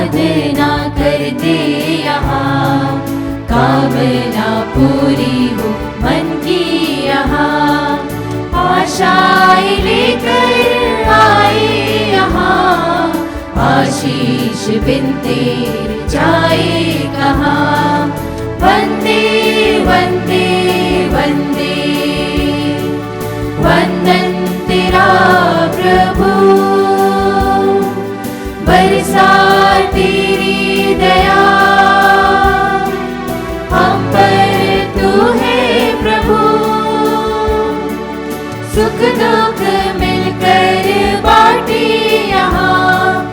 आराधना करते यहाँ, कामना पूरी हो मन की यहाँ, आशाएं लेकर आए यहाँ, आशीष बिन तेरे जाए कहाँ। वंदे वंदे वंदे वंदन तेरा प्रभु, बरसा तेरी दया हम पर तू है प्रभु। सुख दुख मिलकर बांटे यहाँ,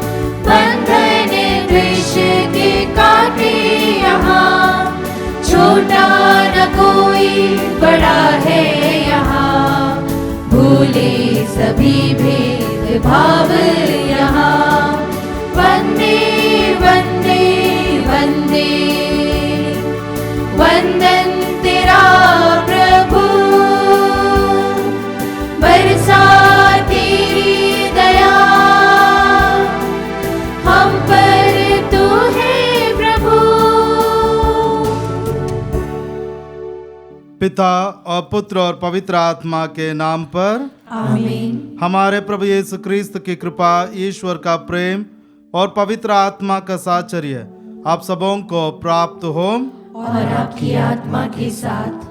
बंधन द्वेष के काटे यहाँ, छोटा न कोई बड़ा है यहाँ, भूले सभी भेद भाव यहाँ। वंदे वंदे वंदे वंदन तेरा प्रभु, बरसा तेरी दया हम पर तू है प्रभु। पिता और पुत्र और पवित्र आत्मा के नाम पर आमीन। हमारे प्रभु यीशु क्रिस्त की कृपा, ईश्वर का प्रेम और पवित्र आत्मा का साहचर्य आप सबों को प्राप्त हो और आपकी आत्मा के साथ।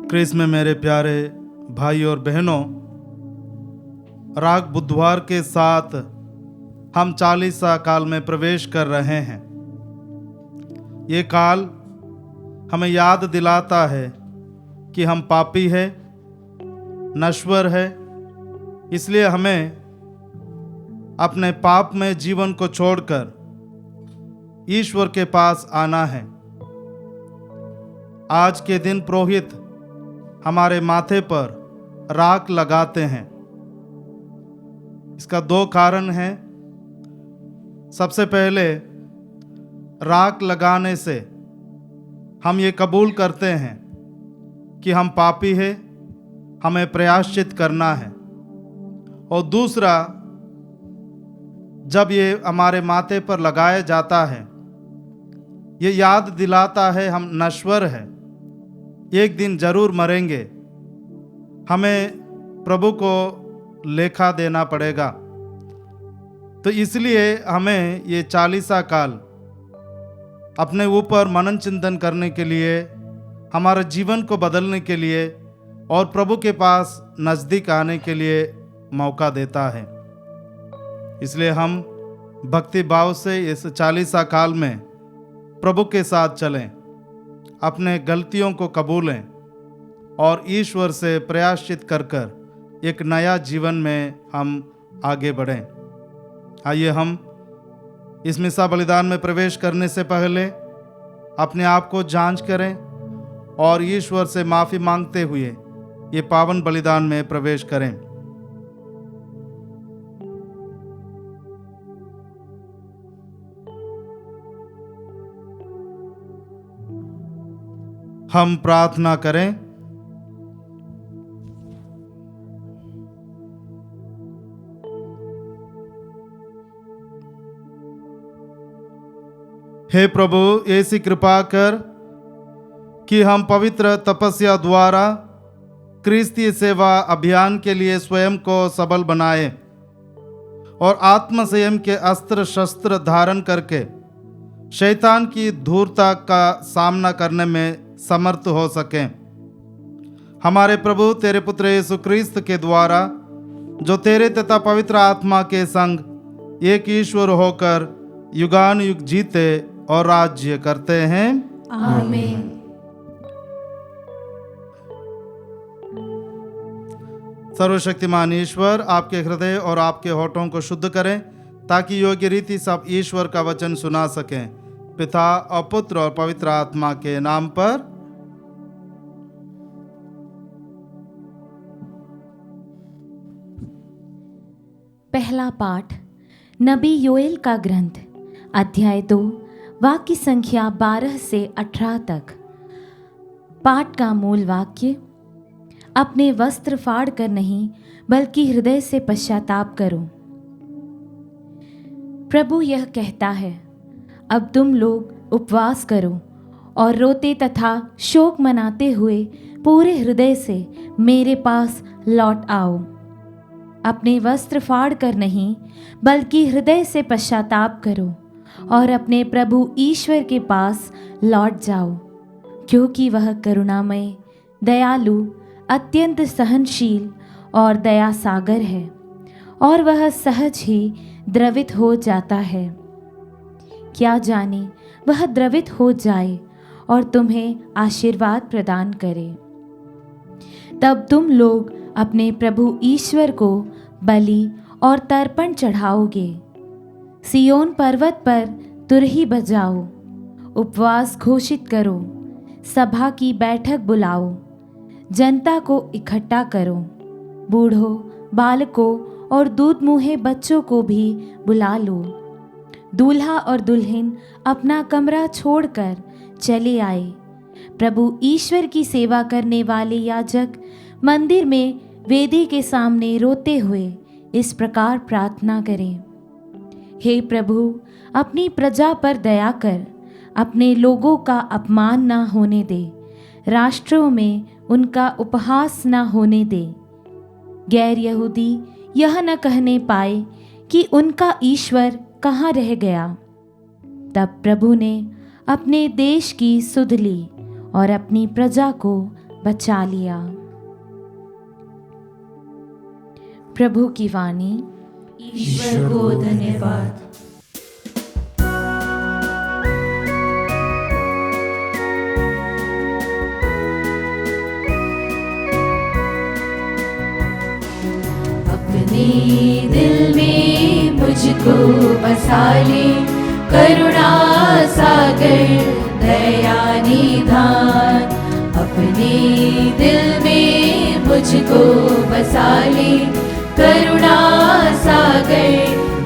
क्रिस्त में मेरे प्यारे भाई और बहनों, राग बुधवार के साथ हम 40वां काल में प्रवेश कर रहे हैं। ये काल हमें याद दिलाता है कि हम पापी हैं, नश्वर है, इसलिए हमें अपने पाप में जीवन को छोड़कर ईश्वर के पास आना है। आज के दिन पुरोहित हमारे माथे पर राख लगाते हैं। इसका 2 कारण हैं। सबसे पहले, राख लगाने से हम ये कबूल करते हैं कि हम पापी हैं, हमें प्रायश्चित करना है। और दूसरा, जब ये हमारे माथे पर लगाया जाता है, ये याद दिलाता है हम नश्वर हैं, एक दिन जरूर मरेंगे, हमें प्रभु को लेखा देना पड़ेगा। तो इसलिए हमें ये 40वां काल अपने ऊपर मनन चिंतन करने के लिए, हमारे जीवन को बदलने के लिए और प्रभु के पास नज़दीक आने के लिए मौका देता है। इसलिए हम भक्ति भाव से इस 40वां काल में प्रभु के साथ चलें, अपने गलतियों को कबूलें और ईश्वर से प्रायश्चित कर कर एक नया जीवन में हम आगे बढ़ें। आइए हम इस मिसा बलिदान में प्रवेश करने से पहले अपने आप को जांच करें और ईश्वर से माफ़ी मांगते हुए ये पावन बलिदान में प्रवेश करें। हम प्रार्थना करें। हे प्रभु, ऐसी कृपा कर कि हम पवित्र तपस्या द्वारा क्रिस्तीय सेवा अभियान के लिए स्वयं को सबल बनाएं और आत्म संयम के अस्त्र शस्त्र धारण करके शैतान की धूर्तता का सामना करने में समर्थ हो सकें। हमारे प्रभु तेरे पुत्र यीशु क्रिस्त के द्वारा, जो तेरे तथा पवित्र आत्मा के संग एक ईश्वर होकर युगान युग जीते और राज्य करते हैं। आमीन। सर्वशक्तिमान ईश्वर आपके हृदय और आपके होठों को शुद्ध करें ताकि योग्य रीति सब ईश्वर का वचन सुना सकें। पिता और पुत्र और पवित्र आत्मा के नाम पर। पहला पाठ नबी योएल का ग्रंथ, अध्याय 2, वाक्य संख्या 12 से 18 तक। पाठ का मूल वाक्य: अपने वस्त्र फाड़ कर नहीं बल्कि हृदय से पश्चाताप करो। प्रभु यह कहता है, अब तुम लोग उपवास करो और रोते तथा शोक मनाते हुए पूरे हृदय से मेरे पास लौट आओ। अपने वस्त्र फाड़ कर नहीं, बल्कि हृदय से पश्चाताप करो और अपने प्रभु ईश्वर के पास लौट जाओ, क्योंकि वह करुणामय, दयालु, अत्यंत सहनशील और दया सागर है, और वह सहज ही द्रवित हो जाता है। क्या जाने वह द्रवित हो जाए और तुम्हें आशीर्वाद प्रदान करे। तब तुम लोग अपने प्रभु ईश्वर को बलि और तर्पण चढ़ाओगे। सियोन पर्वत पर तुरही बजाओ, उपवास घोषित करो, सभा की बैठक बुलाओ, जनता को इकट्ठा करो, बूढ़ों, बालकों और दूध मुँहे बच्चों को भी बुला लो। दूल्हा और दुल्हन अपना कमरा छोड़कर चले आए। प्रभु ईश्वर की सेवा करने वाले याजक मंदिर में वेदी के सामने रोते हुए इस प्रकार प्रार्थना करें। हे प्रभु, अपनी प्रजा पर दया कर, अपने लोगों का अपमान न होने दे, राष्ट्रों में उनका उपहास न होने दे। गैर यहूदी यह न कहने पाए कि उनका ईश्वर कहाँ रह गया। तब प्रभु ने अपने देश की सुध ली और अपनी प्रजा को बचा लिया। प्रभु की वाणी। ईश्वर को धन्यवाद। अपने दिल में मुझको बसा ले, करुणा सागर दया निधान। अपने दिल में मुझको बसा ले, करुणा सागर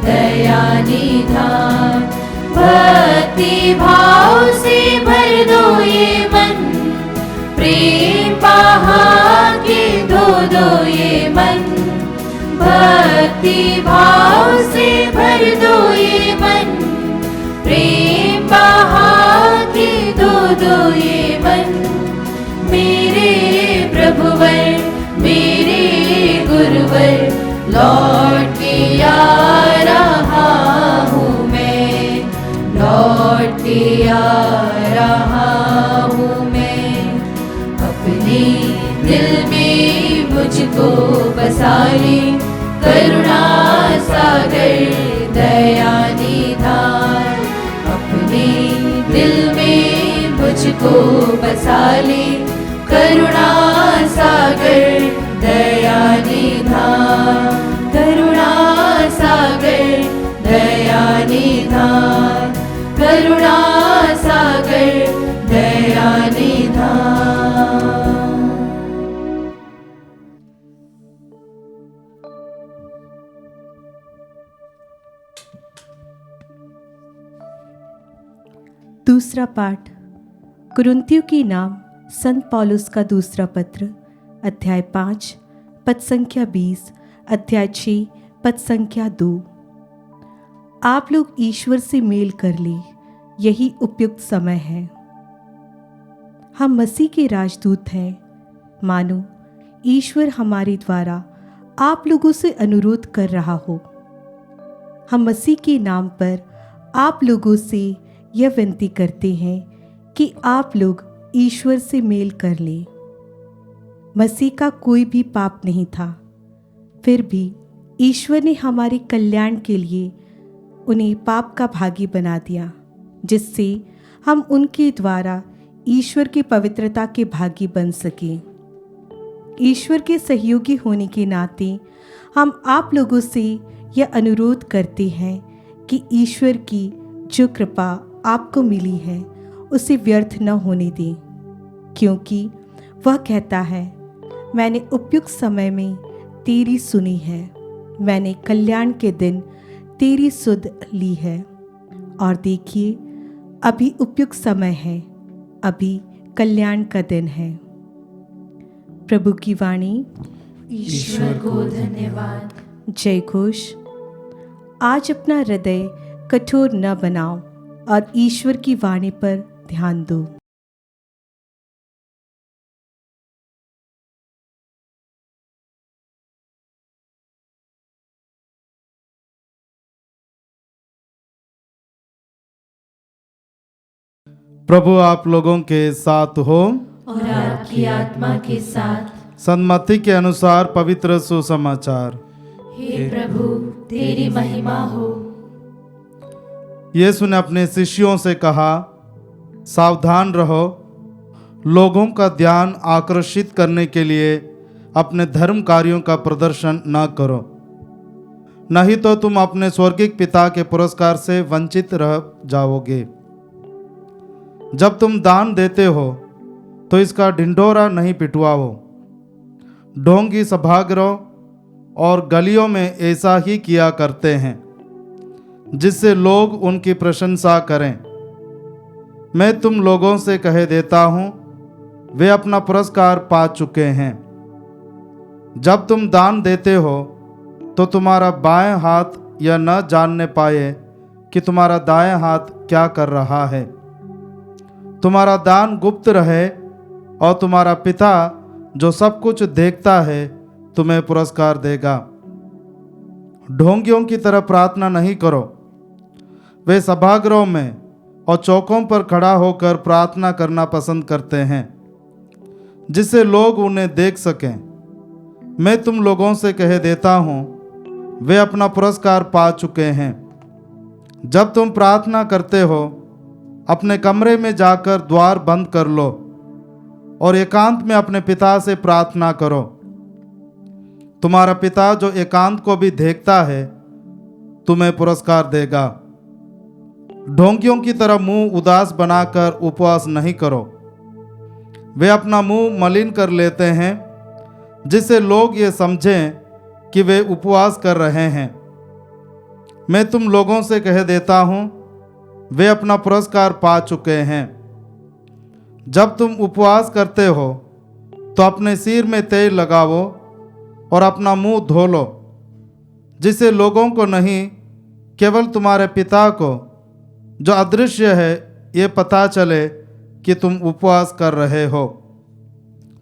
दया निधान। भक्ति भाव से भर दो ये मन, प्रेम बहा के धो दो ये मन। भक्ति भाव से भर दो ये मन, प्रेम बहा के धो दो ये मन। मेरे प्रभुवर, मेरे गुरुवर, लौट के आ रहा हूँ मैं, लौट के आ रहा हूँ मैं। अपने दिल में मुझको बसा ले, करुणा सागर दया निधान। अपने दिल में मुझको बसा ले, करुणा सागर दया निधान। करुणा सागर दया निधान। करुणा सागर दया निधान। दूसरा पाठ कुरिन्थियों की नाम संत पौलुस का दूसरा पत्र, अध्याय 5 पद संख्या 20, अध्याय 6 पद संख्या 2। आप लोग ईश्वर से मेल कर ले, यही उपयुक्त समय है। हम मसीह के राजदूत हैं, मानो ईश्वर हमारे द्वारा आप लोगों से अनुरोध कर रहा हो। हम मसीह के नाम पर आप लोगों से यह विनती करते हैं कि आप लोग ईश्वर से मेल कर लें। मसीह का कोई भी पाप नहीं था, फिर भी ईश्वर ने हमारे कल्याण के लिए उन्हें पाप का भागी बना दिया, जिससे हम उनके द्वारा ईश्वर की पवित्रता के भागी बन सकें। ईश्वर के सहयोगी होने के नाते हम आप लोगों से यह अनुरोध करते हैं कि ईश्वर की जो कृपा आपको मिली है उसे व्यर्थ न होने दें, क्योंकि वह कहता है, मैंने उपयुक्त समय में तेरी सुनी है, मैंने कल्याण के दिन तेरी सुध ली है। और देखिए, अभी उपयुक्त समय है, अभी कल्याण का दिन है। प्रभु की वाणी। ईश्वर को धन्यवाद। जय घोष। आज अपना हृदय कठोर न बनाओ और ईश्वर की वाणी पर ध्यान दो। प्रभु आप लोगों के साथ हो और आपकी आत्मा के साथ। सन्मति के अनुसार पवित्र सुसमाचार। हे प्रभु तेरी महिमा हो। यीशु ने अपने शिष्यों से कहा, सावधान रहो, लोगों का ध्यान आकर्षित करने के लिए अपने धर्म कार्यों का प्रदर्शन न करो, नहीं तो तुम अपने स्वर्गिक पिता के पुरस्कार से वंचित रह जाओगे। जब तुम दान देते हो तो इसका ढिंढोरा नहीं पिटवाओ। ढोंगी सभागृह और गलियों में ऐसा ही किया करते हैं, जिससे लोग उनकी प्रशंसा करें। मैं तुम लोगों से कह देता हूँ, वे अपना पुरस्कार पा चुके हैं। जब तुम दान देते हो तो तुम्हारा बाएं हाथ यह न जानने पाए कि तुम्हारा दाएं हाथ क्या कर रहा है। तुम्हारा दान गुप्त रहे और तुम्हारा पिता जो सब कुछ देखता है तुम्हें पुरस्कार देगा। ढोंगियों की तरह प्रार्थना नहीं करो। वे सभागृहों में और चौकों पर खड़ा होकर प्रार्थना करना पसंद करते हैं, जिससे लोग उन्हें देख सकें। मैं तुम लोगों से कह देता हूँ, वे अपना पुरस्कार पा चुके हैं। जब तुम प्रार्थना करते हो, अपने कमरे में जाकर द्वार बंद कर लो और एकांत में अपने पिता से प्रार्थना करो। तुम्हारा पिता जो एकांत को भी देखता है तुम्हें पुरस्कार देगा। ढोंगियों की तरह मुंह उदास बनाकर उपवास नहीं करो। वे अपना मुंह मलिन कर लेते हैं, जिससे लोग ये समझें कि वे उपवास कर रहे हैं। मैं तुम लोगों से कह देता हूँ, वे अपना पुरस्कार पा चुके हैं। जब तुम उपवास करते हो तो अपने सिर में तेल लगाओ और अपना मुंह धो लो, जिससे लोगों को नहीं, केवल तुम्हारे पिता को जो अदृश्य है ये पता चले कि तुम उपवास कर रहे हो।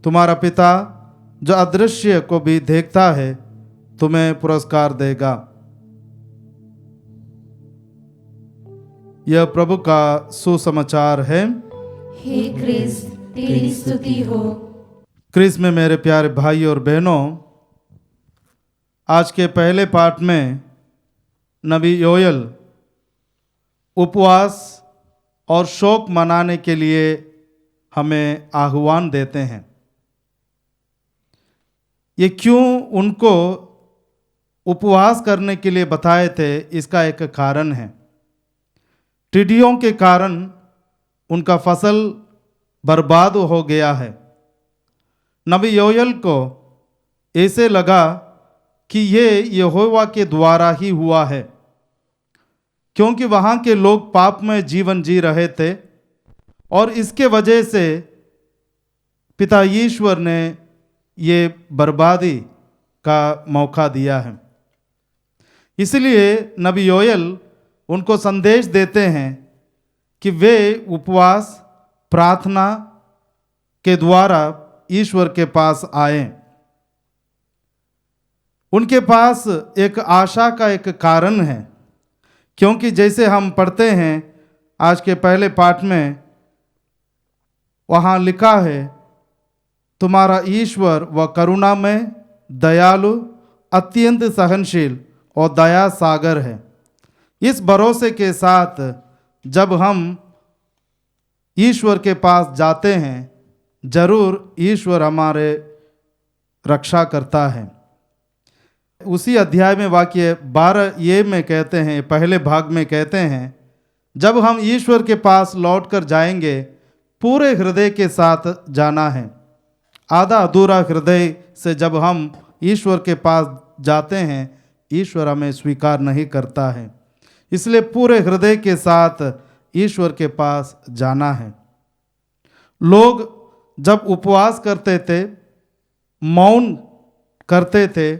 तुम्हारा पिता जो अदृश्य को भी देखता है तुम्हें पुरस्कार देगा। यह प्रभु का सुसमाचार है। हे क्रिस्त तेरी स्तुति हो। क्रिस्त में मेरे प्यारे भाई और बहनों, आज के पहले पाठ में नबी योएल उपवास और शोक मनाने के लिए हमें आह्वान देते हैं। ये क्यों उनको उपवास करने के लिए बताए थे, इसका एक कारण है। टिड्डियों के कारण उनका फसल बर्बाद हो गया है। नबी योएल को ऐसे लगा कि ये यहोवा के द्वारा ही हुआ है, क्योंकि वहाँ के लोग पापमय जीवन जी रहे थे और इसके वजह से पिता ईश्वर ने ये बर्बादी का मौका दिया है। इसलिए नबी योएल उनको संदेश देते हैं कि वे उपवास प्रार्थना के द्वारा ईश्वर के पास आएं। उनके पास एक आशा का एक कारण है, क्योंकि जैसे हम पढ़ते हैं आज के पहले पाठ में, वहाँ लिखा है, तुम्हारा ईश्वर व करुणामय, दयालु, अत्यंत सहनशील और दया सागर है। इस भरोसे के साथ जब हम ईश्वर के पास जाते हैं, जरूर ईश्वर हमारे रक्षा करता है। उसी अध्याय में वाक्य 12 ये में कहते हैं, पहले भाग में कहते हैं, जब हम ईश्वर के पास लौटकर जाएंगे, पूरे हृदय के साथ जाना है। आधा अधूरा हृदय से जब हम ईश्वर के पास जाते हैं, ईश्वर हमें स्वीकार नहीं करता है। इसलिए पूरे हृदय के साथ ईश्वर के पास जाना है। लोग जब उपवास करते थे, मौन करते थे,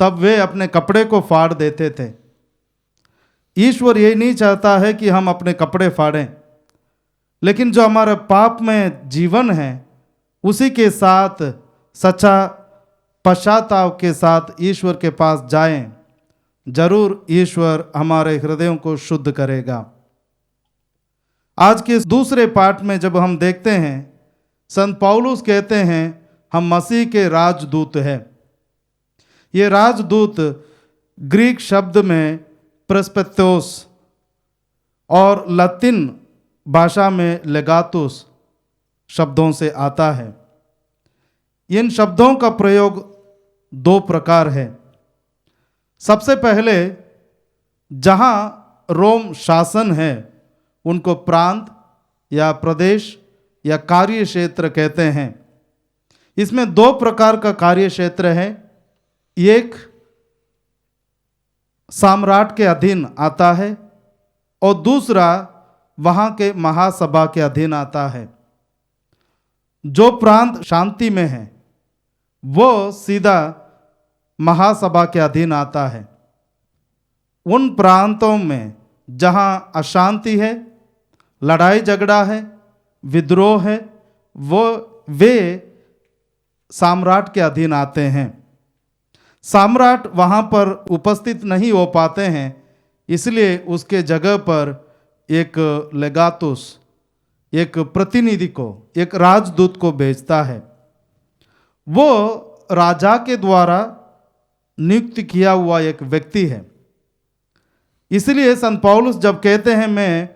तब वे अपने कपड़े को फाड़ देते थे। ईश्वर ये नहीं चाहता है कि हम अपने कपड़े फाड़ें, लेकिन जो हमारे पाप में जीवन है उसी के साथ सच्चा पश्चाताप के साथ ईश्वर के पास जाएं। जरूर ईश्वर हमारे हृदयों को शुद्ध करेगा। आज के इस दूसरे पाठ में जब हम देखते हैं, संत पौलुस कहते हैं हम मसीह के राजदूत हैं। ये राजदूत ग्रीक शब्द में प्रेस्बितेरोस और लतीन भाषा में लेगातुस शब्दों से आता है। इन शब्दों का प्रयोग दो प्रकार है। सबसे पहले जहां रोम शासन है उनको प्रांत या प्रदेश या कार्य क्षेत्र कहते हैं। इसमें दो प्रकार का कार्य क्षेत्र है। एक सम्राट के अधीन आता है और दूसरा वहां के महासभा के अधीन आता है। जो प्रांत शांति में है वो सीधा महासभा के अधीन आता है। उन प्रांतों में जहां अशांति है, लड़ाई झगड़ा है, विद्रोह है, वे सम्राट के अधीन आते हैं। सम्राट वहां पर उपस्थित नहीं हो पाते हैं, इसलिए उसके जगह पर एक लेगातुस, एक प्रतिनिधि को, एक राजदूत को भेजता है। वो राजा के द्वारा नियुक्त किया हुआ एक व्यक्ति है। इसलिए संत पौलुस जब कहते हैं मैं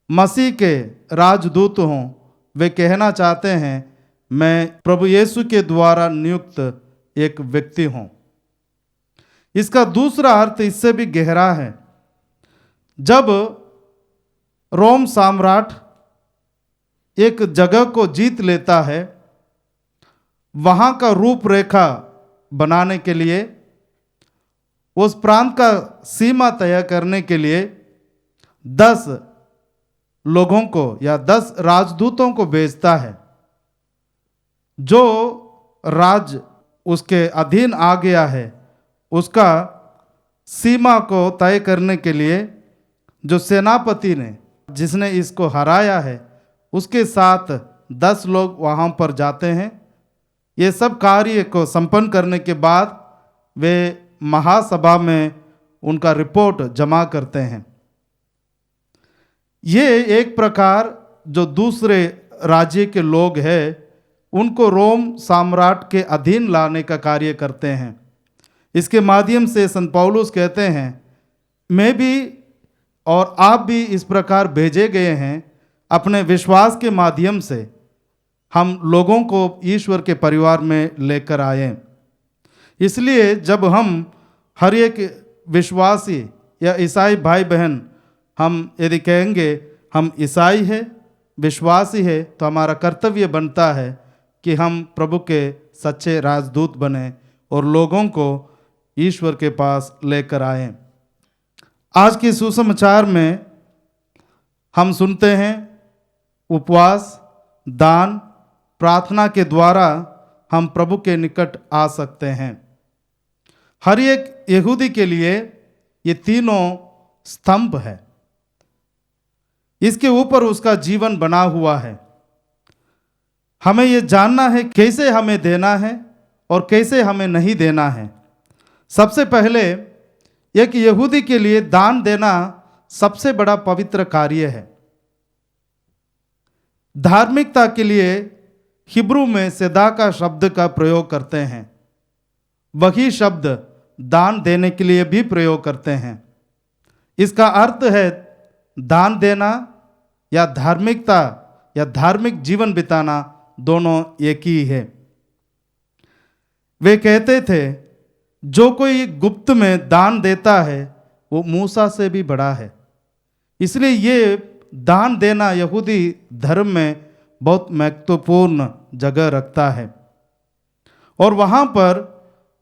मसीह के राजदूत हूं, वे कहना चाहते हैं मैं प्रभु यीशु के द्वारा नियुक्त एक व्यक्ति हूं। इसका दूसरा अर्थ इससे भी गहरा है। जब रोम सम्राट एक जगह को जीत लेता है, वहां का रूपरेखा बनाने के लिए, उस प्रांत का सीमा तय करने के लिए 10 लोगों को या 10 राजदूतों को भेजता है। जो राज उसके अधीन आ गया है उसका सीमा को तय करने के लिए जो सेनापति ने, जिसने इसको हराया है, उसके साथ 10 लोग वहां पर जाते हैं। ये सब कार्य को संपन्न करने के बाद वे महासभा में उनका रिपोर्ट जमा करते हैं। ये एक प्रकार जो दूसरे राज्य के लोग हैं उनको रोम सम्राट के अधीन लाने का कार्य करते हैं। इसके माध्यम से संत पौलुस कहते हैं मैं भी और आप भी इस प्रकार भेजे गए हैं। अपने विश्वास के माध्यम से हम लोगों को ईश्वर के परिवार में लेकर आए। इसलिए जब हम हर एक विश्वासी या ईसाई भाई बहन हम यदि कहेंगे हम ईसाई है, विश्वासी है, तो हमारा कर्तव्य बनता है कि हम प्रभु के सच्चे राजदूत बने और लोगों को ईश्वर के पास लेकर आए। आज के सुसमाचार में हम सुनते हैं उपवास, दान, प्रार्थना के द्वारा हम प्रभु के निकट आ सकते हैं। हर एक यहूदी के लिए ये तीनों स्तंभ है। इसके ऊपर उसका जीवन बना हुआ है। हमें ये जानना है कैसे हमें देना है और कैसे हमें नहीं देना है। सबसे पहले एक यहूदी के लिए दान देना सबसे बड़ा पवित्र कार्य है। धार्मिकता के लिए हिब्रू में सदाका शब्द का प्रयोग करते हैं। वही शब्द दान देने के लिए भी प्रयोग करते हैं। इसका अर्थ है दान देना या धार्मिकता या धार्मिक जीवन बिताना, दोनों एक ही है। वे कहते थे जो कोई गुप्त में दान देता है वो मूसा से भी बड़ा है। इसलिए ये दान देना यहूदी धर्म में बहुत महत्वपूर्ण जगह रखता है। और वहाँ पर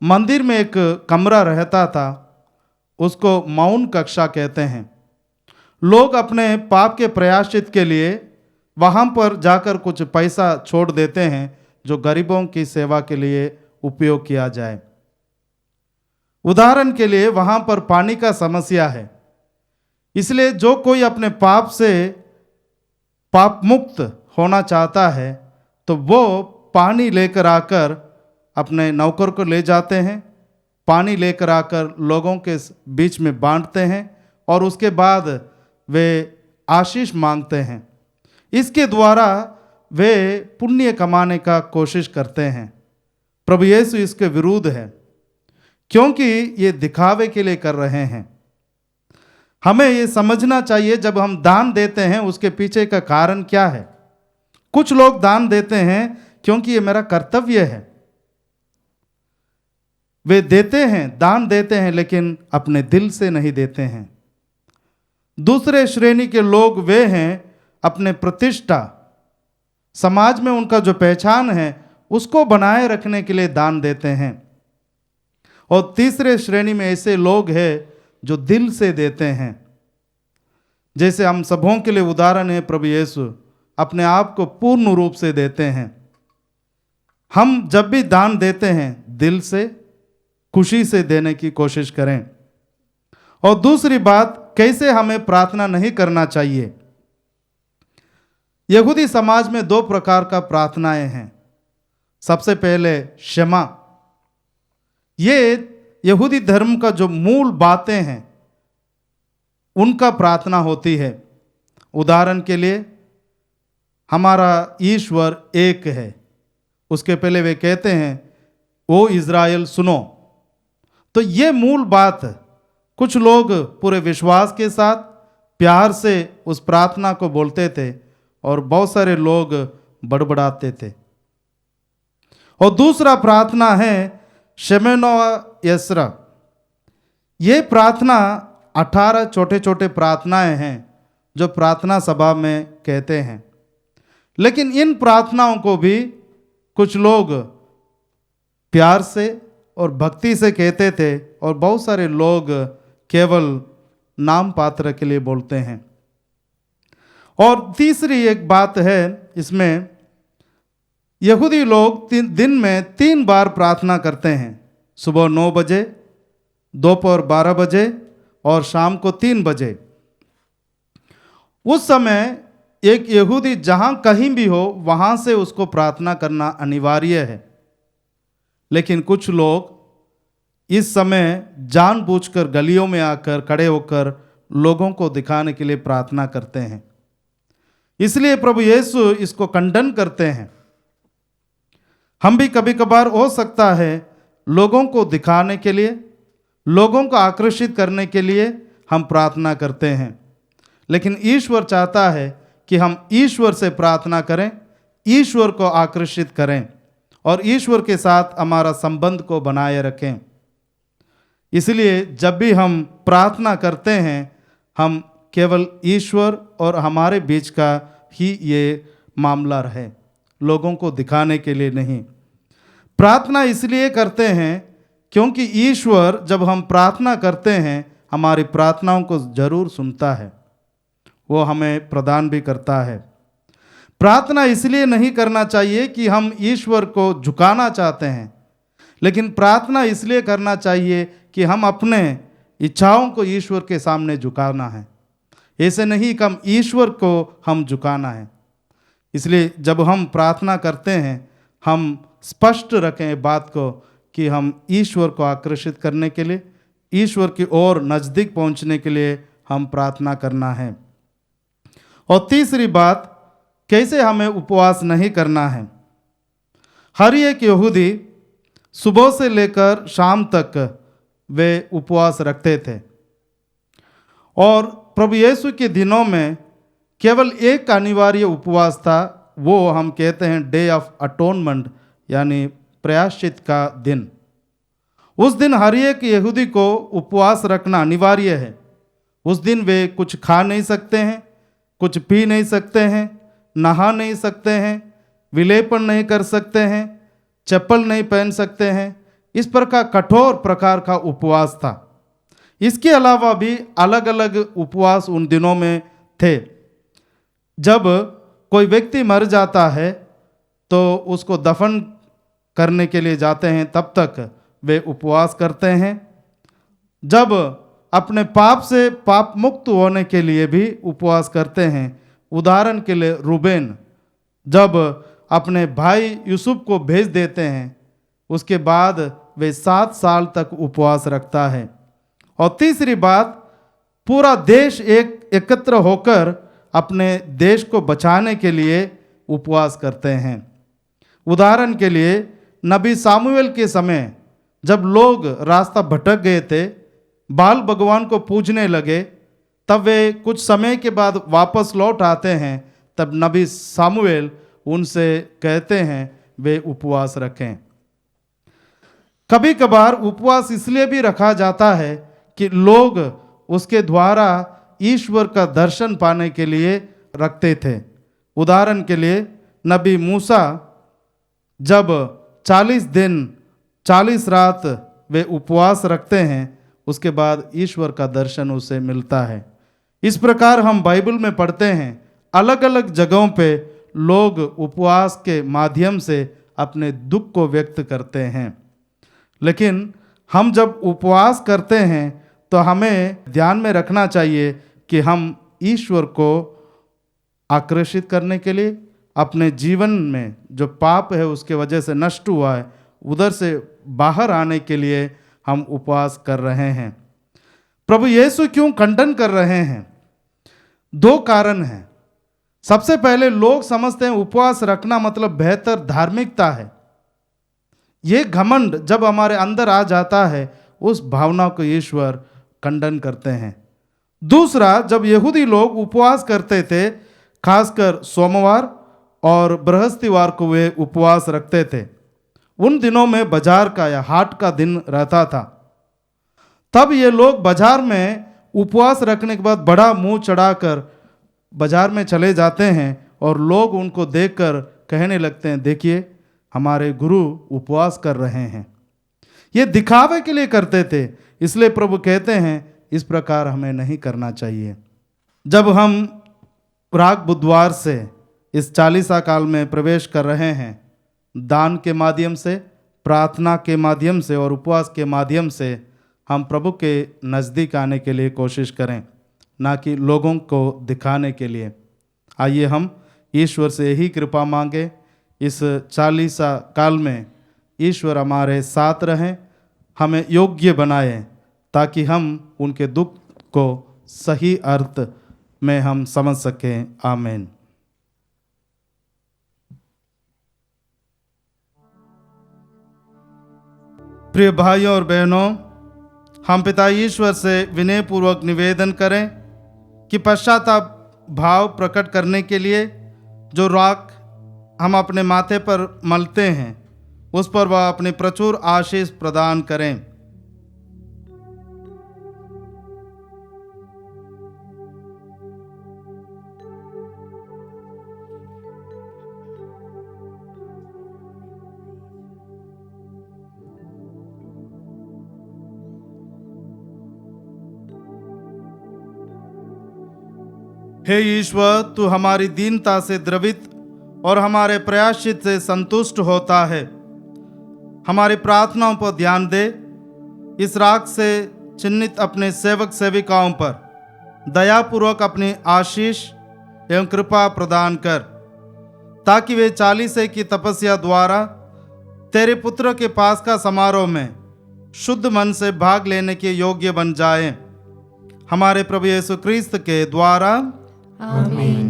मंदिर में एक कमरा रहता था, उसको मौन कक्षा कहते हैं। लोग अपने पाप के प्रायश्चित के लिए वहाँ पर जाकर कुछ पैसा छोड़ देते हैं जो गरीबों की सेवा के लिए उपयोग किया जाए। उदाहरण के लिए वहाँ पर पानी का समस्या है। इसलिए जो कोई अपने पाप से पाप मुक्त होना चाहता है तो वो पानी लेकर आकर अपने नौकर को ले जाते हैं, पानी लेकर आकर लोगों के बीच में बांटते हैं और उसके बाद वे आशीष मांगते हैं। इसके द्वारा वे पुण्य कमाने का कोशिश करते हैं। प्रभु यीशु इसके विरुद्ध है, क्योंकि ये दिखावे के लिए कर रहे हैं। हमें ये समझना चाहिए जब हम दान देते हैं उसके पीछे का कारण क्या है। कुछ लोग दान देते हैं क्योंकि ये मेरा कर्तव्य है, वे देते हैं, दान देते हैं, लेकिन अपने दिल से नहीं देते हैं। दूसरे श्रेणी के लोग वे हैं अपने प्रतिष्ठा, समाज में उनका जो पहचान है उसको बनाए रखने के लिए दान देते हैं। और तीसरे श्रेणी में ऐसे लोग हैं जो दिल से देते हैं। जैसे हम सबों के लिए उदाहरण है, प्रभु यीशु अपने आप को पूर्ण रूप से देते हैं। हम जब भी दान देते हैं दिल से, खुशी से देने की कोशिश करें। और दूसरी बात, कैसे हमें प्रार्थना नहीं करना चाहिए। यहूदी समाज में दो प्रकार का प्रार्थनाएं हैं। सबसे पहले क्षमा, ये यहूदी धर्म का जो मूल बातें हैं उनका प्रार्थना होती है। उदाहरण के लिए, हमारा ईश्वर एक है, उसके पहले वे कहते हैं ओ इज़राइल सुनो। तो ये मूल बात, कुछ लोग पूरे विश्वास के साथ प्यार से उस प्रार्थना को बोलते थे और बहुत सारे लोग बड़बड़ाते थे। और दूसरा प्रार्थना है शेमेनो यसरा। ये प्रार्थना 18 छोटे छोटे प्रार्थनाएं हैं जो प्रार्थना सभा में कहते हैं। लेकिन इन प्रार्थनाओं को भी कुछ लोग प्यार से और भक्ति से कहते थे और बहुत सारे लोग केवल नाम पात्र के लिए बोलते हैं। और तीसरी एक बात है इसमें, यहूदी लोग दिन में 3 बार प्रार्थना करते हैं, सुबह 9 बजे, दोपहर 12 बजे और शाम को 3 बजे। उस समय एक यहूदी जहां कहीं भी हो वहां से उसको प्रार्थना करना अनिवार्य है। लेकिन कुछ लोग इस समय जानबूझकर गलियों में आकर खड़े होकर लोगों को दिखाने के लिए प्रार्थना करते हैं। इसलिए प्रभु यीशु इसको खंडन करते हैं। हम भी कभी कभार हो सकता है लोगों को दिखाने के लिए, लोगों को आकर्षित करने के लिए हम प्रार्थना करते हैं। लेकिन ईश्वर चाहता है कि हम ईश्वर से प्रार्थना करें, ईश्वर को आकर्षित करें और ईश्वर के साथ हमारा संबंध को बनाए रखें। इसलिए जब भी हम प्रार्थना करते हैं हम केवल ईश्वर और हमारे बीच का ही ये मामला रहे, लोगों को दिखाने के लिए नहीं। प्रार्थना इसलिए करते हैं क्योंकि ईश्वर जब हम प्रार्थना करते हैं हमारी प्रार्थनाओं को जरूर सुनता है, वो हमें प्रदान भी करता है। प्रार्थना इसलिए नहीं करना चाहिए कि हम ईश्वर को झुकाना चाहते हैं, लेकिन प्रार्थना इसलिए करना चाहिए कि हम अपने इच्छाओं को ईश्वर के सामने झुकाना है। ऐसे नहीं कि हम ईश्वर को हम झुकाना है। इसलिए जब हम प्रार्थना करते हैं हम स्पष्ट रखें बात को कि हम ईश्वर को आकर्षित करने के लिए, ईश्वर की ओर नज़दीक पहुंचने के लिए हम प्रार्थना करना है। और तीसरी बात, कैसे हमें उपवास नहीं करना है। हर एक यहूदी सुबह से लेकर शाम तक वे उपवास रखते थे और प्रभु यीशु के दिनों में केवल एक अनिवार्य उपवास था, वो हम कहते हैं डे ऑफ अटोनमेंट, यानी प्रायश्चित का दिन। उस दिन हर एक यहूदी को उपवास रखना अनिवार्य है। उस दिन वे कुछ खा नहीं सकते हैं, कुछ पी नहीं सकते हैं, नहा नहीं सकते हैं, विलेपन नहीं कर सकते हैं, चप्पल नहीं पहन सकते हैं। इस प्रकार कठोर प्रकार का उपवास था। इसके अलावा भी अलग अलग उपवास उन दिनों में थे। जब कोई व्यक्ति मर जाता है तो उसको दफन करने के लिए जाते हैं, तब तक वे उपवास करते हैं। जब अपने पाप से पाप मुक्त होने के लिए भी उपवास करते हैं। उदाहरण के लिए रूबेन जब अपने भाई यूसुफ को भेज देते हैं, उसके बाद वे 7 साल तक उपवास रखता है। और तीसरी बात, पूरा देश एकत्र होकर अपने देश को बचाने के लिए उपवास करते हैं। उदाहरण के लिए नबी सामुएल के समय जब लोग रास्ता भटक गए थे, बाल भगवान को पूजने लगे, तब वे कुछ समय के बाद वापस लौट आते हैं। तब नबी सामुएल उनसे कहते हैं वे उपवास रखें। कभी कभार उपवास इसलिए भी रखा जाता है कि लोग उसके द्वारा ईश्वर का दर्शन पाने के लिए रखते थे। उदाहरण के लिए नबी मूसा जब 40 दिन 40 रात वे उपवास रखते हैं, उसके बाद ईश्वर का दर्शन उसे मिलता है। इस प्रकार हम बाइबल में पढ़ते हैं, अलग अलग जगहों पे लोग उपवास के माध्यम से अपने दुख को व्यक्त करते हैं। लेकिन हम जब उपवास करते हैं तो हमें ध्यान में रखना चाहिए कि हम ईश्वर को आकर्षित करने के लिए, अपने जीवन में जो पाप है उसके वजह से नष्ट हुआ है, उधर से बाहर आने के लिए हम उपवास कर रहे हैं। प्रभु यीशु क्यों खंडन कर रहे हैं? 2 कारण हैं। सबसे पहले, लोग समझते हैं उपवास रखना मतलब बेहतर धार्मिकता है। ये घमंड जब हमारे अंदर आ जाता है, उस भावना को ईश्वर खंडन करते हैं। दूसरा, जब यहूदी लोग उपवास करते थे, खासकर सोमवार और बृहस्पतिवार को वे उपवास रखते थे। उन दिनों में बाजार का या हाट का दिन रहता था। तब ये लोग बाजार में उपवास रखने के बाद बड़ा मुंह चढ़ाकर बाजार में चले जाते हैं और लोग उनको देखकर कहने लगते हैं, देखिए हमारे गुरु उपवास कर रहे हैं। ये दिखावे के लिए करते थे। इसलिए प्रभु कहते हैं इस प्रकार हमें नहीं करना चाहिए। जब हम राग बुधवार से इस 40 काल में प्रवेश कर रहे हैं, दान के माध्यम से, प्रार्थना के माध्यम से और उपवास के माध्यम से हम प्रभु के नज़दीक आने के लिए कोशिश करें, ना कि लोगों को दिखाने के लिए। आइए हम ईश्वर से यही कृपा मांगे, इस 40 काल में ईश्वर हमारे साथ रहें, हमें योग्य बनाएं, ताकि हम उनके दुख को सही अर्थ में हम समझ सकें। आमीन। प्रिय भाइयों और बहनों, हम पिता ईश्वर से विनय पूर्वक निवेदन करें कि पश्चाताप भाव प्रकट करने के लिए जो राख हम अपने माथे पर मलते हैं, उस पर वह अपनी प्रचुर आशीष प्रदान करें। हे ईश्वर, तू हमारी दीनता से द्रवित और हमारे प्रायश्चित से संतुष्ट होता है। हमारी प्रार्थनाओं पर ध्यान दे। इस राग से चिन्हित अपने सेवक सेविकाओं पर दयापूर्वक अपनी आशीष एवं कृपा प्रदान कर, ताकि वे 40 की तपस्या द्वारा तेरे पुत्र के पास का समारोह में शुद्ध मन से भाग लेने के योग्य बन जाएं। हमारे प्रभु यीशु क्रिस्त के द्वारा आमीन।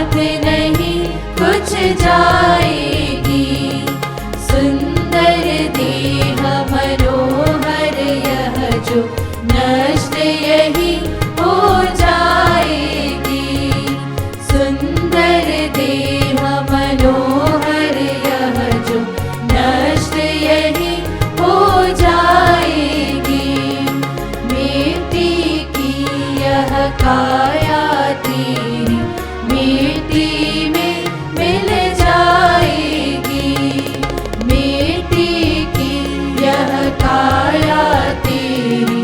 साथ नहीं कुछ जाएगी। सुंदर देह मनोहर यह जो नष्ट यही हो जाएगी। सुंदर देह मनोहर यह जो नष्ट यही हो जाएगी। मिट्टी की यह काया तेरी मिट्टी में मिल जाएगी। मिट्टी की यह काया तेरी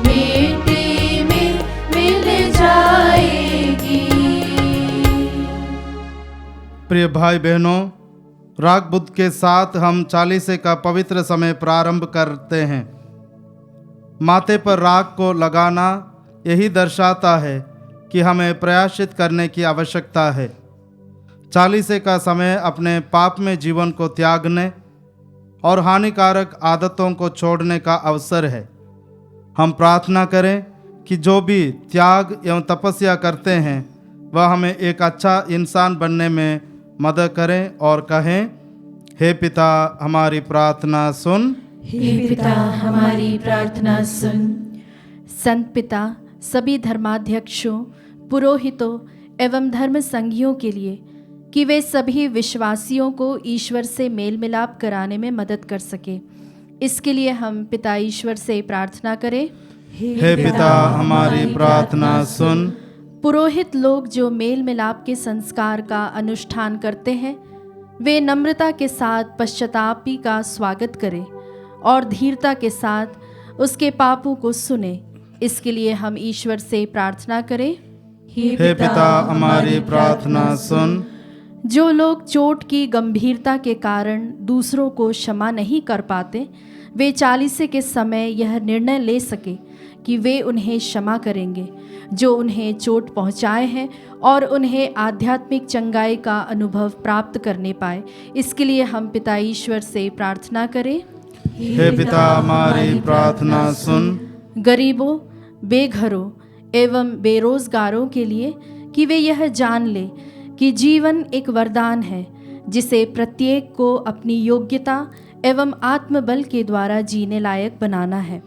मिट्टी में मिल जाएगी। प्रिय भाई बहनों, राग बुद्ध के साथ हम चालीसे का पवित्र समय प्रारंभ करते हैं। माथे पर राग को लगाना यही दर्शाता है कि हमें प्रयासित करने की आवश्यकता है। चालीसे का समय अपने पाप में जीवन को त्यागने और हानिकारक आदतों को छोड़ने का अवसर है। हम प्रार्थना करें कि जो भी त्याग एवं तपस्या करते हैं वह हमें एक अच्छा इंसान बनने में मदद करें और कहें, हे पिता हमारी प्रार्थना सुन। हे पिता हमारी प्रार्थना सुन। संत पिता सभी धर्माध्यक्षों, पुरोहितों एवं धर्म संघियों के लिए कि वे सभी विश्वासियों को ईश्वर से मेल मिलाप कराने में मदद कर सके, इसके लिए हम पिता ईश्वर से प्रार्थना करें। हे पिता हमारी प्रार्थना सुन। पुरोहित लोग जो मेल मिलाप के संस्कार का अनुष्ठान करते हैं, वे नम्रता के साथ पश्चातापी का स्वागत करें और धीरता के साथ उसके पापों को सुने, इसके लिए हम ईश्वर से प्रार्थना करें। हे पिता हमारी प्रार्थना सुन। जो लोग चोट की गंभीरता के कारण दूसरों को क्षमा नहीं कर पाते, वे चालीसे के समय यह निर्णय ले सके कि वे उन्हें क्षमा करेंगे जो उन्हें चोट पहुंचाए हैं और उन्हें आध्यात्मिक चंगाई का अनुभव प्राप्त करने पाए, इसके लिए हम पिता ईश्वर से प्रार्थना करें। हे पिता हमारी प्रार्थना सुन। गरीबों, बेघरों एवं बेरोजगारों के लिए कि वे यह जान ले कि जीवन एक वरदान है जिसे प्रत्येक को अपनी योग्यता एवं आत्मबल के द्वारा जीने लायक बनाना है।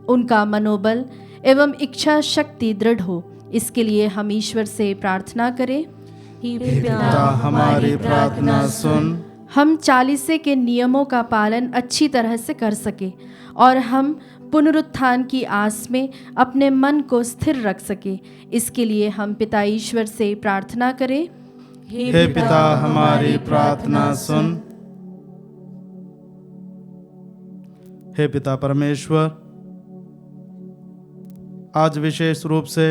उनका मनोबल एवं इच्छा शक्ति दृढ़ हो, इसके लिए हम ईश्वर से प्रार्थना करें। हे पिता हमारी प्रार्थना सुन। हम चालीसे के नियमों का पालन अच्छी तरह से कर सके और हम पुनरुत्थान की आस में अपने मन को स्थिर रख सके, इसके लिए हम पिता ईश्वर से प्रार्थना करें। हे पिता हमारी प्रार्थना सुन। हे पिता परमेश्वर, आज विशेष रूप से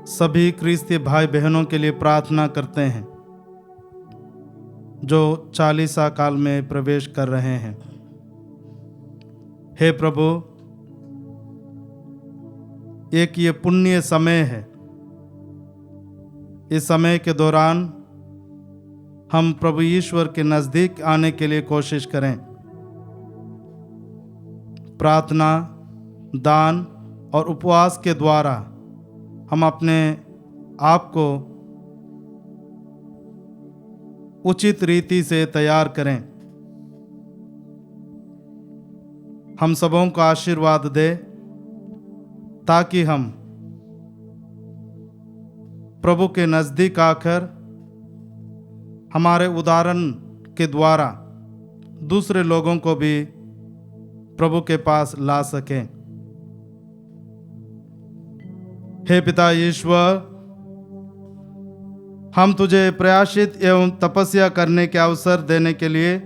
सभी क्रिस्तीय भाई बहनों के लिए प्रार्थना करते हैं जो चालीसा काल में प्रवेश कर रहे हैं। हे प्रभु, एक ये पुण्य समय है। इस समय के दौरान हम प्रभु ईश्वर के नज़दीक आने के लिए कोशिश करें। प्रार्थना, दान और उपवास के द्वारा हम अपने आप को उचित रीति से तैयार करें। हम सबों को आशीर्वाद दे ताकि हम प्रभु के नज़दीक आकर हमारे उदाहरण के द्वारा दूसरे लोगों को भी प्रभु के पास ला सकें। हे पिता ईश्वर, हम तुझे प्रयासित एवं तपस्या करने के अवसर देने के लिए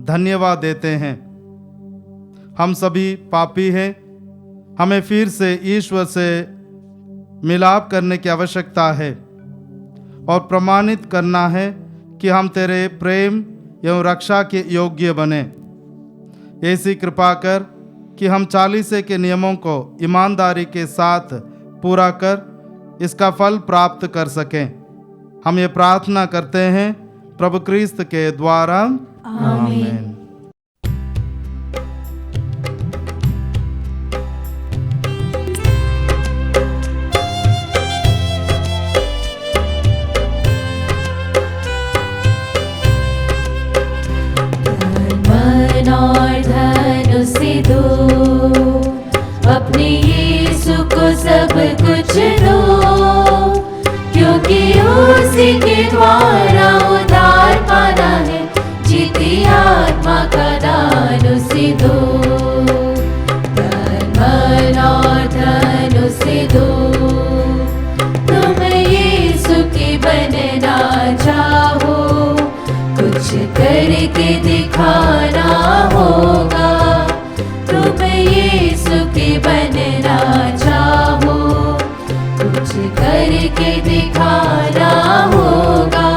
धन्यवाद देते हैं। हम सभी पापी हैं। हमें फिर से ईश्वर से मिलाप करने की आवश्यकता है और प्रमाणित करना है कि हम तेरे प्रेम एवं रक्षा के योग्य बने। ऐसी कृपा कर कि हम चालीसे के नियमों को ईमानदारी के साथ पूरा कर इसका फल प्राप्त कर सकें। हम ये प्रार्थना करते हैं प्रभु क्रिस्त के द्वारा, आमीन। उसी के द्वारा उद्धार पाना है, जीती आत्मा का दान उसे दो, तन मन और धन उसे दो। तुम यीशु की बनना चाहो, कुछ करके दिखाना होगा। तुम यीशु की बनना चाहो, कुछ करके दिखाना होगा।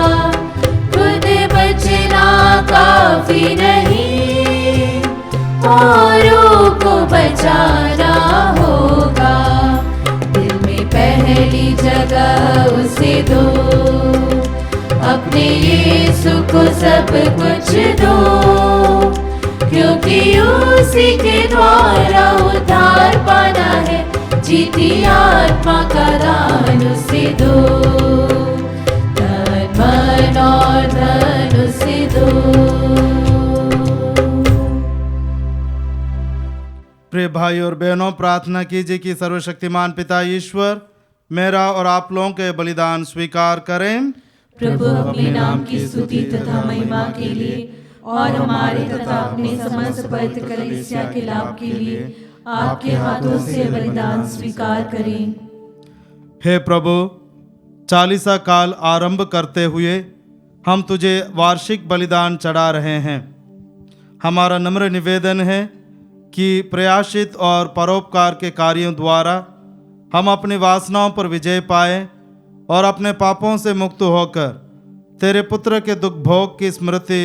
खुद बचना काफी नहीं, औरों को बचाना होगा। दिल में पहली जगह उसे दो, अपने यीशु को सब कुछ दो, क्योंकि उसी के द्वारा उद्धार पाना है, जीती आत्मा का दान उसे दो, तन मन और धन उसे दो। प्रिय भाई और बहनों, प्रार्थना कीजिए कि सर्वशक्तिमान पिता ईश्वर मेरा और आप लोगों के बलिदान स्वीकार करें। प्रभु अपने नाम की स्तुति तथा महिमा के लिए और हमारे तथा अपने समस्त पवित्र कलीसिया के लाभ के लिए आपके हाथों से बलिदान स्वीकार करें। हे प्रभु, चालीसा काल आरंभ करते हुए हम तुझे वार्षिक बलिदान चढ़ा रहे हैं। हमारा नम्र निवेदन है कि प्रयासित और परोपकार के कार्यों द्वारा हम अपनी वासनाओं पर विजय पाए और अपने पापों से मुक्त होकर तेरे पुत्र के दुख भोग की स्मृति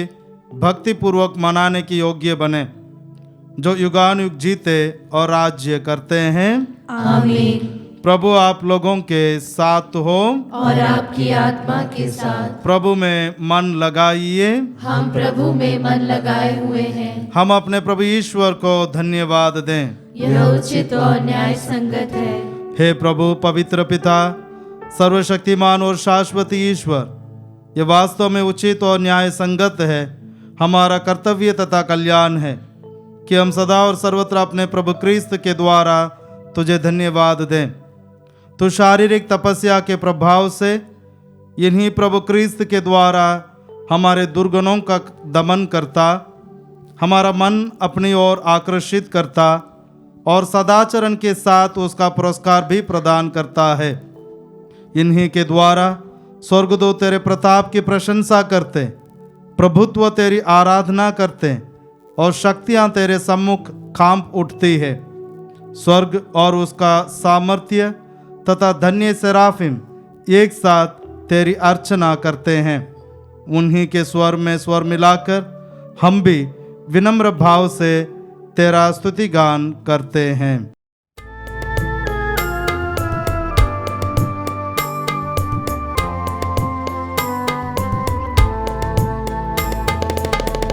भक्तिपूर्वक मनाने की योग्य बने, जो युगानुयुग जीते और राज्य करते हैं। आमीन। प्रभु आप लोगों के साथ हो और आपकी आत्मा के साथ। प्रभु में मन लगाइए। हम प्रभु में मन लगाए हुए हैं। हम अपने प्रभु ईश्वर को धन्यवाद दें। यह उचित और न्याय संगत है। हे प्रभु पवित्र पिता, सर्वशक्तिमान और शाश्वत ईश्वर, ये वास्तव में उचित और न्याय संगत है, हमारा कर्तव्य तथा कल्याण है कि हम सदा और सर्वत्र अपने प्रभु क्रिस्त के द्वारा तुझे धन्यवाद दें। तो शारीरिक तपस्या के प्रभाव से इन्हीं प्रभु क्रिस्त के द्वारा हमारे दुर्गुणों का दमन करता, हमारा मन अपनी ओर आकर्षित करता और सदाचरण के साथ उसका पुरस्कार भी प्रदान करता है। इन्हीं के द्वारा स्वर्गदूत तेरे प्रताप की प्रशंसा करते, प्रभुत्व तेरी आराधना करते और शक्तियां तेरे सम्मुख कांप उठती है। स्वर्ग और उसका सामर्थ्य तथा धन्य सेराफिम एक साथ तेरी अर्चना करते हैं। उन्हीं के स्वर में स्वर मिलाकर हम भी विनम्र भाव से तेरा स्तुति गान करते हैं।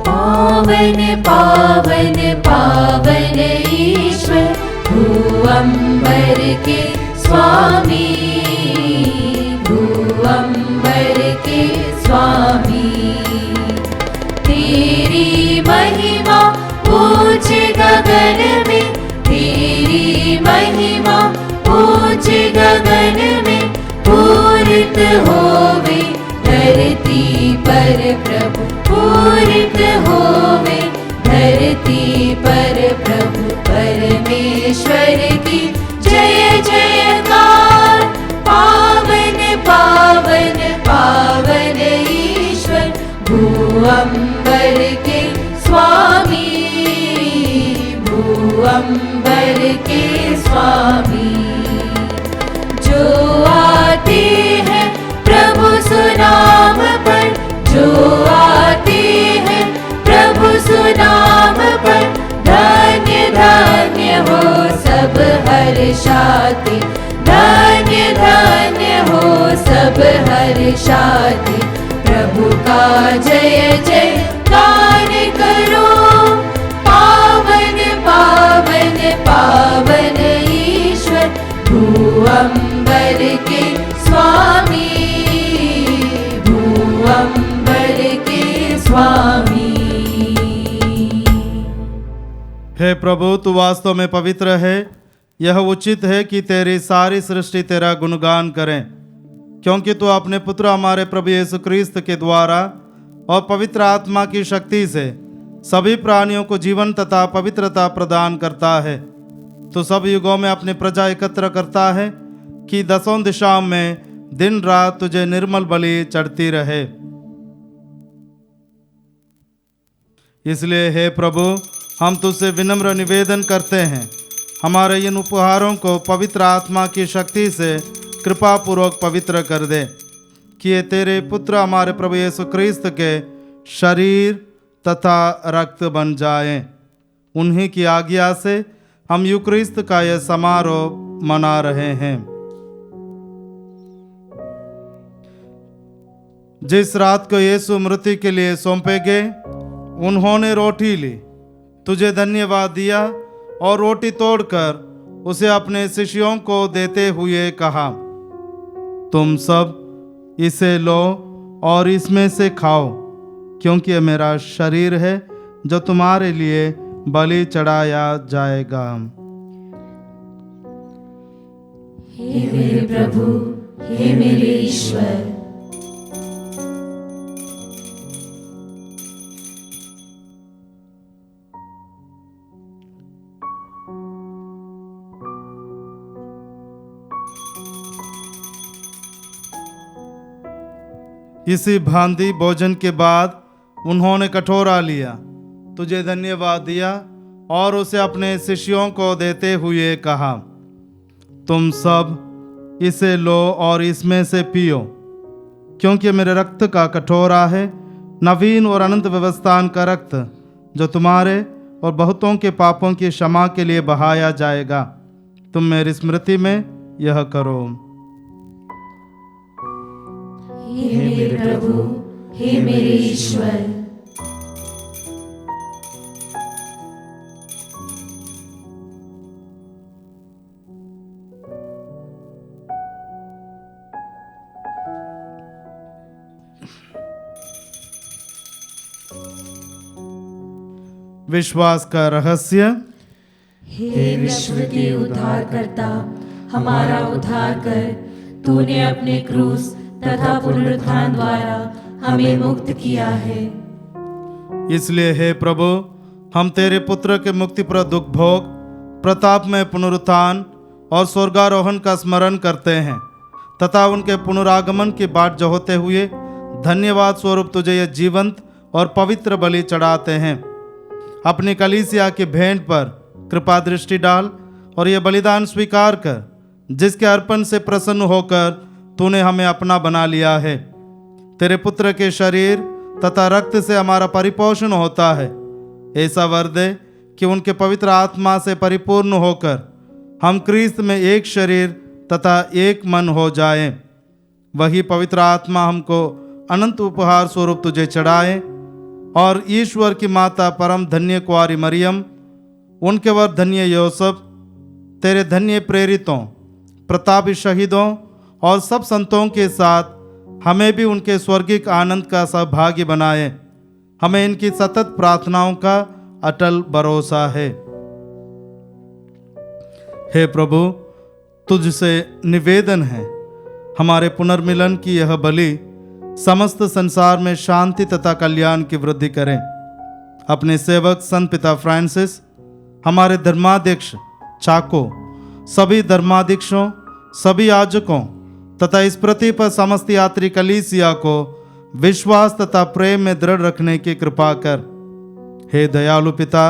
पावन पावन पावन ईश्वर, भूअंबर के स्वामी, भूअंबर के स्वामी। तेरी महिमा ऊंचे गगन में, तेरी महिमा ऊंचे गगन में, पूरित होवे धरती पर प्रभु, पूरित होवे धरती पर प्रभु। परमेश्वर की जय जयकार, पावन पावन पावन ईश्वर, भूअंबर के स्वामी, भूअंबर के स्वामी। जो आते हैं प्रभु सुनाम पर, जो आते हैं प्रभु सुनाम पर, धन्य धन्य हो सब हर्षाते, धन्य धन्य हो सब हर्षाते। प्रभु का जय जय गान करो, पावन पावन पावन ईश्वर, भूअंबर के स्वामी, भूअंबर के स्वामी। हे प्रभु, तू वास्तव में पवित्र है। यह उचित है कि तेरी सारी सृष्टि तेरा गुणगान करें। क्योंकि तू अपने पुत्र हमारे प्रभु यीशु क्रिस्त के द्वारा और पवित्र आत्मा की शक्ति से सभी प्राणियों को जीवन तथा पवित्रता प्रदान करता है। तो सब युगों में अपनी प्रजा एकत्र करता है कि दसों दिशाओं में दिन रात तुझे निर्मल बलि चढ़ती रहे। इसलिए हे प्रभु, हम तुझसे विनम्र निवेदन करते हैं, हमारे इन उपहारों को पवित्र आत्मा की शक्ति से कृपा पूर्वक पवित्र कर दे, कि ये तेरे पुत्र हमारे प्रभु यीशु क्रिस्त के शरीर तथा रक्त बन जाएं। उन्हीं की आज्ञा से हम यूक्रिस्त का यह समारोह मना रहे हैं। जिस रात को यीशु मृत्यु के लिए सौंपे गए, उन्होंने रोटी ली, तुझे धन्यवाद दिया और रोटी तोड़कर उसे अपने शिष्यों को देते हुए कहा, तुम सब इसे लो और इसमें से खाओ, क्योंकि यह मेरा शरीर है जो तुम्हारे लिए बलि चढ़ाया जाएगा। हे मेरे प्रभु, हे मेरे ईश्वर, इसी भांति भोजन के बाद उन्होंने कटोरा लिया, तुझे धन्यवाद दिया और उसे अपने शिष्यों को देते हुए कहा, तुम सब इसे लो और इसमें से पियो, क्योंकि मेरे रक्त का कटोरा है, नवीन और अनंत व्यवस्थान का रक्त, जो तुम्हारे और बहुतों के पापों की क्षमा के लिए बहाया जाएगा। तुम मेरी स्मृति में यह करो। हे मेरे प्रभु, हे मेरे ईश्वर। विश्वास का रहस्य। हे विश्व के उद्धारकर्ता, हमारा उद्धार कर, तूने अपने क्रूस तथा पुनरुत्थान द्वारा हमें मुक्त किया है। इसलिए हे प्रभु, हम तेरे पुत्र के मुक्तिप्रद दुख भोग, प्रताप में पुनरुत्थान और स्वर्गारोहण का स्मरण करते हैं तथा उनके पुनरागमन की बाट जोहते हुए धन्यवाद स्वरूप तुझे यह जीवंत और पवित्र बलि चढ़ाते हैं। अपनी कलीसिया की भेंट पर कृपा दृष्टि डाल और यह बलिदान स्वीकार कर, जिसके अर्पण से प्रसन्न होकर तूने हमें अपना बना लिया है। तेरे पुत्र के शरीर तथा रक्त से हमारा परिपोषण होता है। ऐसा वर दे कि उनके पवित्र आत्मा से परिपूर्ण होकर हम क्रिस्त में एक शरीर तथा एक मन हो जाएं। वही पवित्र आत्मा हमको अनंत उपहार स्वरूप तुझे चढ़ाए और ईश्वर की माता परम धन्य कुंवारी मरियम, उनके वर धन्य योसेफ, तेरे धन्य प्रेरितों, प्रतापी शहीदों और सब संतों के साथ हमें भी उनके स्वर्गिक आनंद का सहभागी बनाए। हमें इनकी सतत प्रार्थनाओं का अटल भरोसा है। हे प्रभु, तुझसे निवेदन है, हमारे पुनर्मिलन की यह बलि समस्त संसार में शांति तथा कल्याण की वृद्धि करें। अपने सेवक संत पिता फ्रांसिस, हमारे धर्माध्यक्ष चाको, सभी धर्माध्यक्षों, सभी याजकों तथा इस पृथ्वी पर समस्त यात्री कलीसिया को विश्वास तथा प्रेम में दृढ़ रखने की कृपा कर। हे दयालु पिता,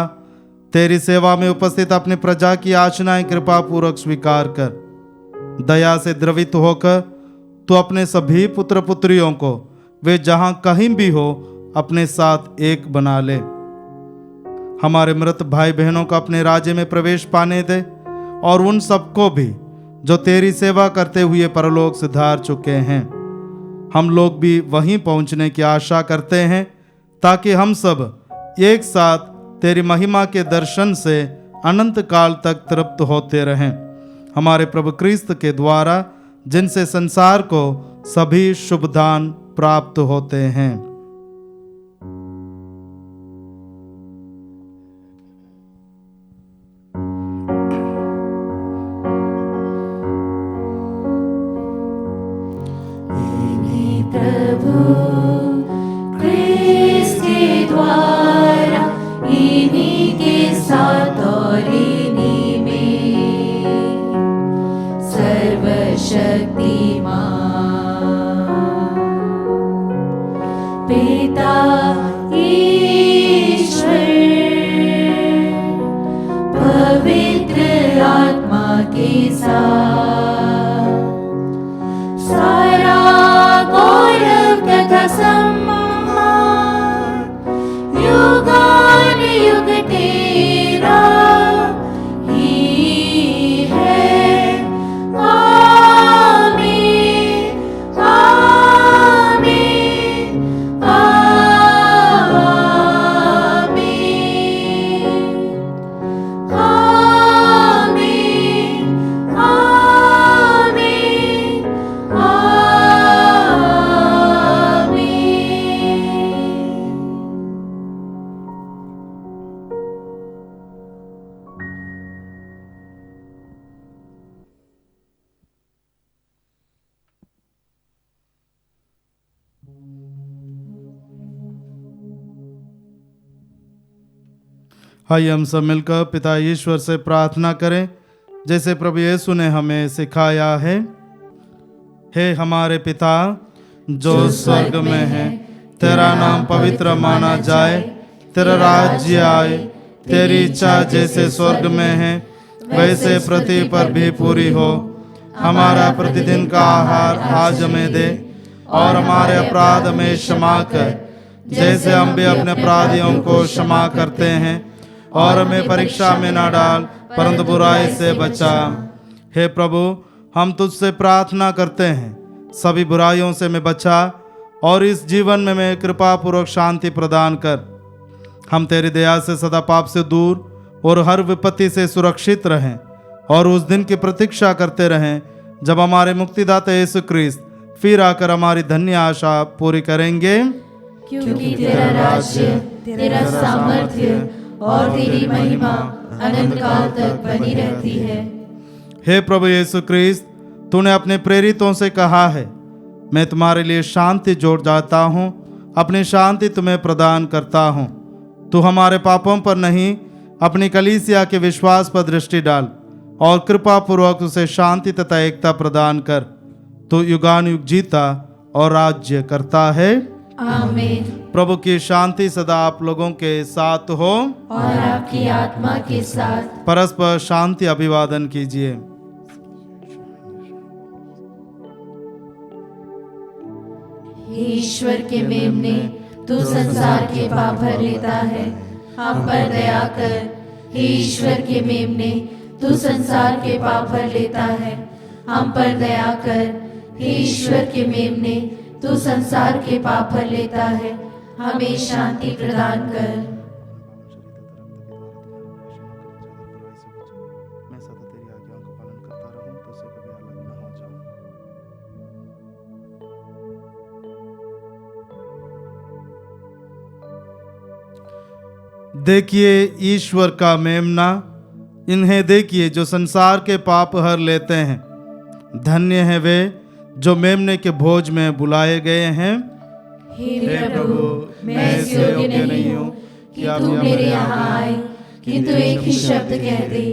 तेरी सेवा में उपस्थित अपनी प्रजा की याचनाएं कृपा पूर्वक स्वीकार कर। दया से द्रवित होकर तू अपने सभी पुत्र पुत्रियों को वे जहां कहीं भी हो अपने साथ एक बना ले। हमारे मृत भाई बहनों को अपने राज्य में प्रवेश पाने दे और उन सबको भी जो तेरी सेवा करते हुए परलोक सिधार चुके हैं। हम लोग भी वहीं पहुंचने की आशा करते हैं, ताकि हम सब एक साथ तेरी महिमा के दर्शन से अनंत काल तक तृप्त होते रहें। हमारे प्रभु क्रिस्त के द्वारा, जिनसे संसार को सभी शुभ दान प्राप्त होते हैं। प्रभु क्रिस्त के द्वारा, इन्हीं के साथ और इन्हीं में सर्वशक्तिमान पिता ईश्वर पवित्र आत्मा के साथ सारा गौरव तथा सम्मान युगान युग तेरा ही है। आमीन आमीन आमीन आमीन आमीन आइए हम सब मिलकर पिता ईश्वर से प्रार्थना करें जैसे प्रभु यीशु ने हमें सिखाया है। हे हमारे पिता जो स्वर्ग में है, तेरा नाम पवित्र माना जाए, तेरा राज्य आए, तेरी इच्छा जैसे स्वर्ग में है वैसे पृथ्वी पर भी पूरी हो। हमारा प्रतिदिन का आहार आज हमें दे और हमारे अपराध में क्षमा कर जैसे हम भी अपने अपराधियों को क्षमा करते हैं, और हमें परीक्षा में ना डाल परंतु बुराई से बचा। हे प्रभु हम तुझसे प्रार्थना करते हैं सभी बुराइयों से मैं बचा और इस जीवन में मैं कृपा पूर्वक शांति प्रदान कर। हम तेरी दया से सदा पाप से दूर और हर विपत्ति से सुरक्षित रहें और उस दिन की प्रतीक्षा करते रहें जब हमारे मुक्तिदाता यीशु ख्रीस्त फिर आकर हमारी धन्य आशा पूरी करेंगे। क्योंकि तेरा राज्य, तेरा सामर्थ्य और तेरी महिमा अनंत काल तक बनी रहती है। हे प्रभु यीशु ख्रीस्त, तूने अपने प्रेरितों से कहा है, मैं तुम्हारे लिए शांति जोड़ जाता हूँ, अपनी शांति तुम्हें प्रदान करता हूँ। तू हमारे पापों पर नहीं अपनी कलीसिया के विश्वास पर दृष्टि डाल और कृपा पूर्वक उसे शांति तथा एकता प्रदान कर। तू युगानुयुग जीता और राज्य करता है। आमीन। प्रभु की शांति सदा आप लोगों के साथ हो और आपकी आत्मा के साथ। परस्पर शांति अभिवादन कीजिए। हे ईश्वर के मेमने, तू संसार के पाप भर लेता है, हम पर दया कर। हे ईश्वर के मेमने, तू संसार के पाप भर लेता है, हम पर दया कर। हे ईश्वर के मेमने, तू संसार के पाप भर लेता है, हमें शांति प्रदान कर। मैं सदा तेरी आज्ञाओं का पालन करता रहूं, तुझसे कभी अलग न हो जाऊं। देखिए ईश्वर का मेमना, इन्हें देखिए जो संसार के पाप हर लेते हैं। धन्य है वे जो मेमने के भोज में बुलाए गए हैं। हे प्रभु, मैं इस योग्य नहीं हूँ कि तू मेरे यहाँ आए, किंतु एक ही शब्द कह दे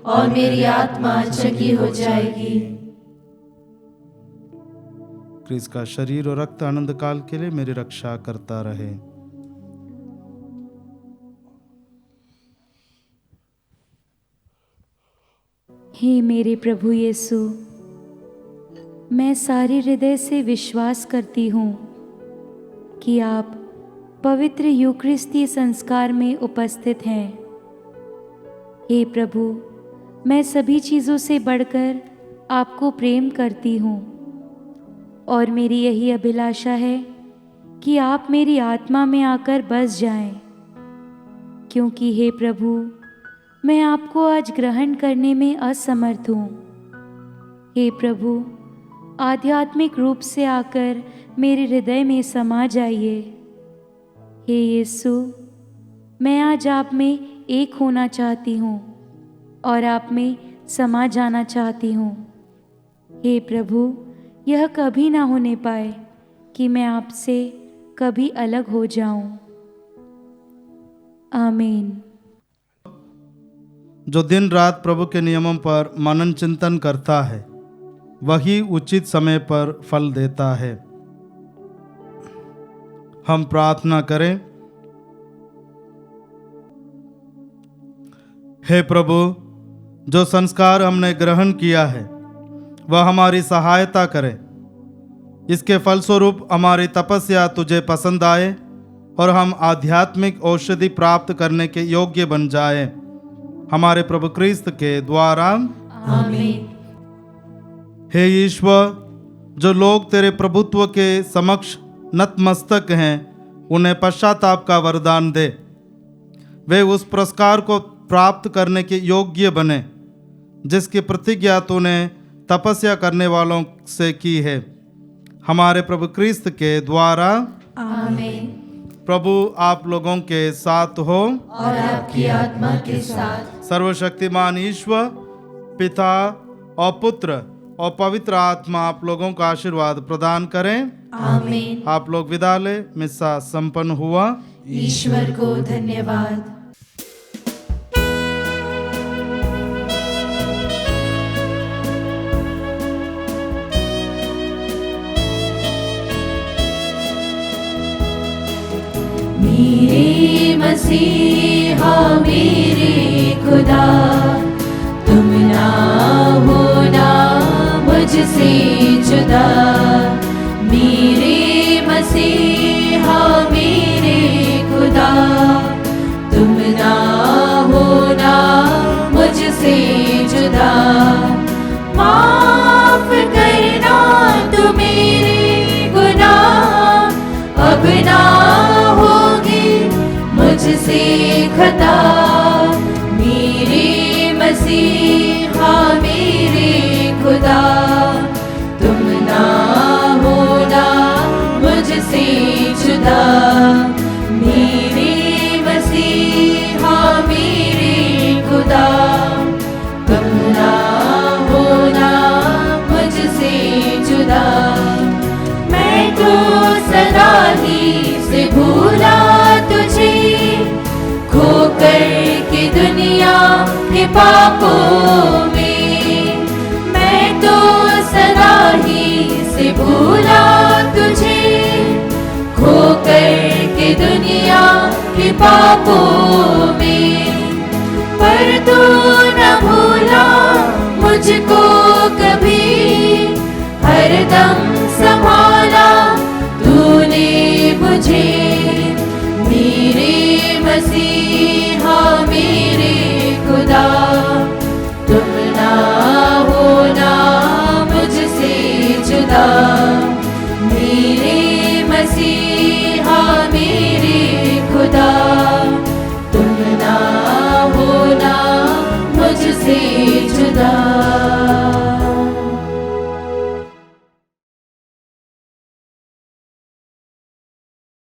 और मेरी आत्मा चंगी हो जाएगी। क्रिस्त का शरीर और रक्त आनंद काल के लिए मेरी रक्षा करता रहे। हे मेरे प्रभु यीशु, मैं सारे हृदय से विश्वास करती हूँ कि आप पवित्र यूकरिस्तीय संस्कार में उपस्थित हैं। हे प्रभु, मैं सभी चीज़ों से बढ़कर आपको प्रेम करती हूँ और मेरी यही अभिलाषा है कि आप मेरी आत्मा में आकर बस जाएं, क्योंकि हे प्रभु, मैं आपको आज ग्रहण करने में असमर्थ हूँ। हे प्रभु, आध्यात्मिक रूप से आकर मेरे हृदय में समा जाइए। हे यीशु, मैं आज आप में एक होना चाहती हूँ और आप में समा जाना चाहती हूँ। हे प्रभु, यह कभी ना होने पाए, कि मैं आपसे कभी अलग हो जाऊं। आमीन। जो दिन रात प्रभु के नियमों पर मनन चिंतन करता है वही उचित समय पर फल देता है। हम प्रार्थना करें। हे प्रभु, जो संस्कार हमने ग्रहण किया है वह हमारी सहायता करे। इसके फलस्वरूप हमारी तपस्या तुझे पसंद आए और हम आध्यात्मिक औषधि प्राप्त करने के योग्य बन जाए। हमारे प्रभु क्रिस्त के द्वारा आमीन। हे ईश्वर, जो लोग तेरे प्रभुत्व के समक्ष नतमस्तक हैं उन्हें पश्चाताप का वरदान दे। वे उस पुरस्कार को प्राप्त करने के योग्य बने जिसकी प्रतिज्ञा तूने तपस्या करने वालों से की है। हमारे प्रभु क्रिस्त के द्वारा आमीन। प्रभु आप लोगों के साथ हो और आपकी आत्मा के साथ। सर्वशक्तिमान ईश्वर पिता और पुत्र और पवित्र आत्मा आप लोगों का आशीर्वाद प्रदान करें। आमीन। आप लोग विदा ले। मिस्सा संपन्न हुआ। ईश्वर को धन्यवाद। मेरे मसीहा मेरे खुदा, तुम ना होना मुझसे जुदा। मेरे मसीहा मेरे खुदा, तुम ना होना मुझसे जुदा। माफ करना तू मेरे गुनाह, अब ना होगी मुझसे खता। मेरे मसीहा मेरे खुदा, तुम ना होना मुझसे जुदा। मेरे मसीहा मेरे खुदा, तुम ना होना मुझसे जुदा। मैं तो सदा ही से भूला तुझे, खोकर के दुनिया के पापों में। मैं तो सदा ही से भूला तुझे, खोकर के दुनिया के पापों में। पर तू न भूला मुझको कभी, हरदम संभाला तूने मुझे। मेरे मसीहा मेरे खुदा, तुम ना होना मुझसे जुदा।